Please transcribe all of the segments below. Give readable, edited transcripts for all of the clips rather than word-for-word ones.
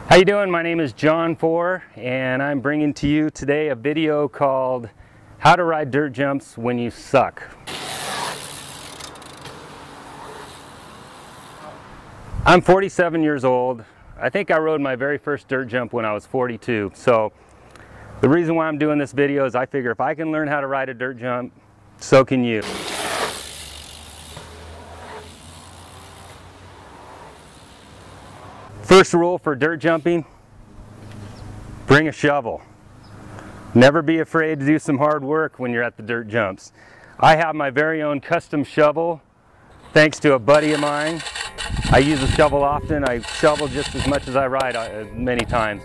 How you doing? My name is Jon Faure, and I'm bringing to you today a video called How to Ride Dirt Jumps When You Suck. I'm 47 years old. I think I rode my very first dirt jump when I was 42. So the reason why I'm doing this video is I figure if I can learn how to ride a dirt jump, so can you. First rule for dirt jumping, bring a shovel. Never be afraid to do some hard work when you're at the dirt jumps. I have my very own custom shovel, thanks to a buddy of mine. I use a shovel often. I shovel just as much as I ride many times.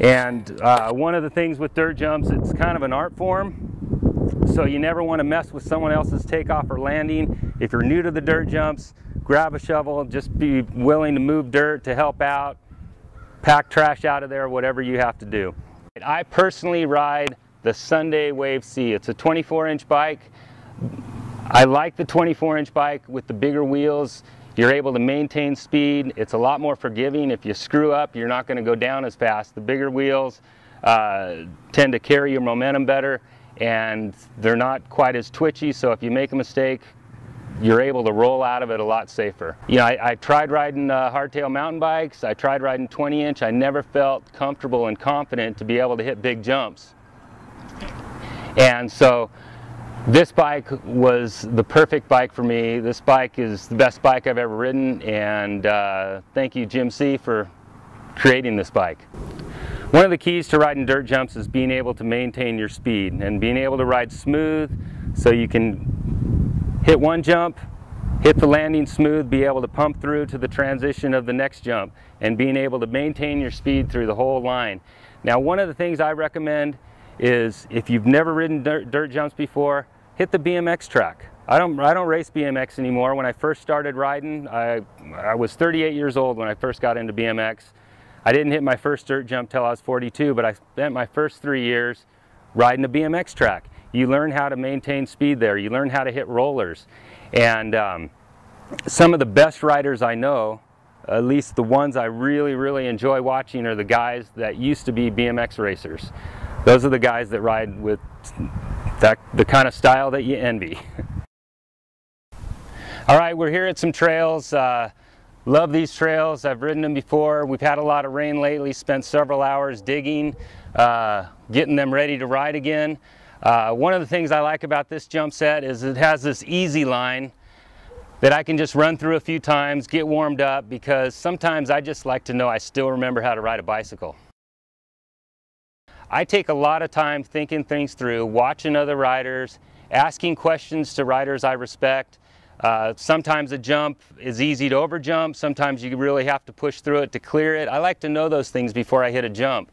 And one of the things with dirt jumps, it's kind of an art form. So you never want to mess with someone else's takeoff or landing. If you're new to the dirt jumps, grab a shovel, just be willing to move dirt to help out, pack trash out of there, whatever you have to do. I personally ride the Sunday Wave C. It's a 24-inch bike. I like the 24-inch bike with the bigger wheels. You're able to maintain speed. It's a lot more forgiving. If you screw up, you're not going to go down as fast. The bigger wheels tend to carry your momentum better, and they're not quite as twitchy, so if you make a mistake, you're able to roll out of it a lot safer. You know, I tried riding hardtail mountain bikes. I tried riding 20-inch. I never felt comfortable and confident to be able to hit big jumps. And so this bike was the perfect bike for me. This bike is the best bike I've ever ridden, and thank you, Jim C, for creating this bike. One of the keys to riding dirt jumps is being able to maintain your speed and being able to ride smooth so you can hit one jump, hit the landing smooth, be able to pump through to the transition of the next jump, and being able to maintain your speed through the whole line. Now, one of the things I recommend is if you've never ridden dirt jumps before, hit the BMX track. I don't race BMX anymore. When I first started riding, I was 38 years old when I first got into BMX. I didn't hit my first dirt jump till I was 42, but I spent my first 3 years riding a BMX track. You learn how to maintain speed there. You learn how to hit rollers. And some of the best riders I know, at least the ones I really enjoy watching, are the guys that used to be BMX racers. Those are the guys that ride with the kind of style that you envy. All right, we're here at some trails. Love these trails. I've ridden them before. We've had a lot of rain lately, spent several hours digging, getting them ready to ride again. One of the things I like about this jump set is it has this easy line that I can just run through a few times, get warmed up, because sometimes I just like to know I still remember how to ride a bicycle. I take a lot of time thinking things through, watching other riders, asking questions to riders I respect. Sometimes a jump is easy to overjump, sometimes you really have to push through it to clear it. I like to know those things before I hit a jump.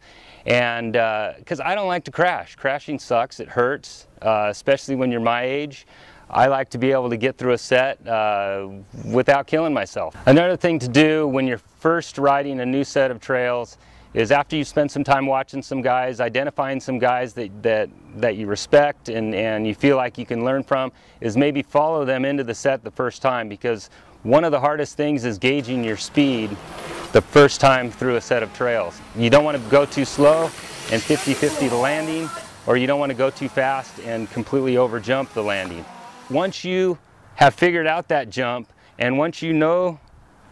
And because I don't like to crash. Crashing sucks, it hurts, especially when you're my age. I like to be able to get through a set without killing myself. Another thing to do when you're first riding a new set of trails is, after you spend some time watching some guys, identifying some guys that you respect and you feel like you can learn from, is maybe follow them into the set the first time, because one of the hardest things is gauging your speed the first time through a set of trails. You don't want to go too slow and 50-50 the landing, or you don't want to go too fast and completely overjump the landing. Once you have figured out that jump, and once you know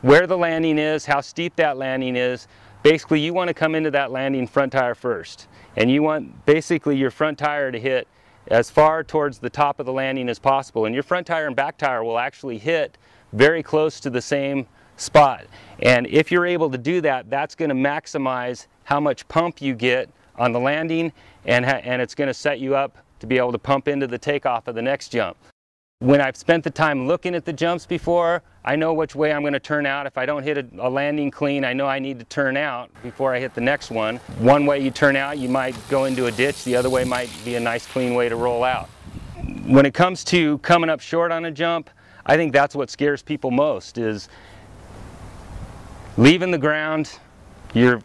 where the landing is, how steep that landing is, basically you want to come into that landing front tire first. And you want basically your front tire to hit as far towards the top of the landing as possible. And your front tire and back tire will actually hit very close to the same spot. And if you're able to do that, that's going to maximize how much pump you get on the landing, and it's going to set you up to be able to pump into the takeoff of the next jump. When I've spent the time looking at the jumps before, I know which way I'm going to turn out. If I don't hit a landing clean, I know I need to turn out before I hit the next one. One way you turn out, you might go into a ditch. The other way might be a nice clean way to roll out. When it comes to coming up short on a jump, I think that's what scares people most, is leaving the ground, you're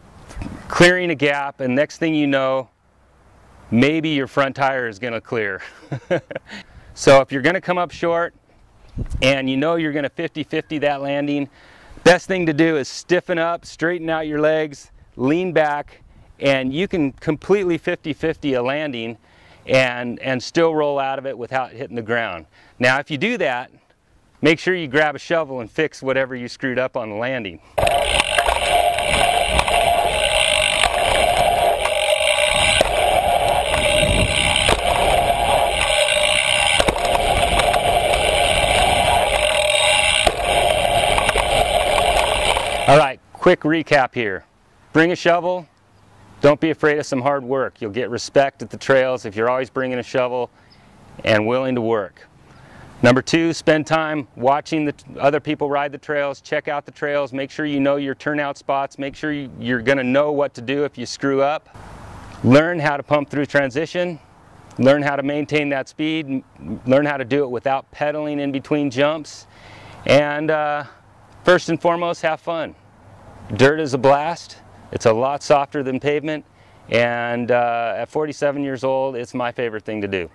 clearing a gap, and next thing you know, maybe your front tire is going to clear. So if you're going to come up short and you know you're going to 50-50 that landing, best thing to do is stiffen up, straighten out your legs, lean back, and you can completely 50-50 a landing and still roll out of it without hitting the ground. Now if you do that, make sure you grab a shovel and fix whatever you screwed up on the landing. All right, quick recap here. Bring a shovel. Don't be afraid of some hard work. You'll get respect at the trails if you're always bringing a shovel and willing to work. Number 2, spend time watching the other people ride the trails. Check out the trails. Make sure you know your turnout spots. Make sure you're going to know what to do if you screw up. Learn how to pump through transition. Learn how to maintain that speed. Learn how to do it without pedaling in between jumps. And first and foremost, have fun. Dirt is a blast. It's a lot softer than pavement, and at 47 years old, it's my favorite thing to do.